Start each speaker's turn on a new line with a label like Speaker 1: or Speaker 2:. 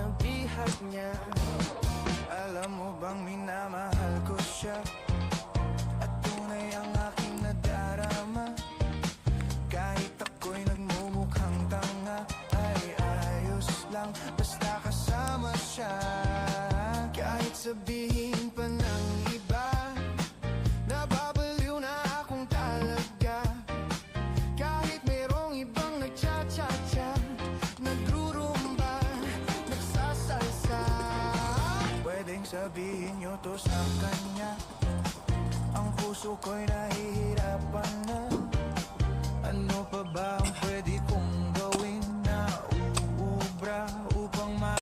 Speaker 1: sinabihan niya.
Speaker 2: Alam mo bang minamahal ko siya, at tunay ang aking nadarama. Kahit ako'y nagmumukhang tanga, ay ayos lang basta kasama siya. Kahit sabihin pa ng iba, nababaliw na akong talaga. Kahit merong ibang nagcha-cha-cha, nagrurumba, nagsasalsa. Pwedeng sabihin nyo to sa kanya, ang puso ko'y nahihirapan na.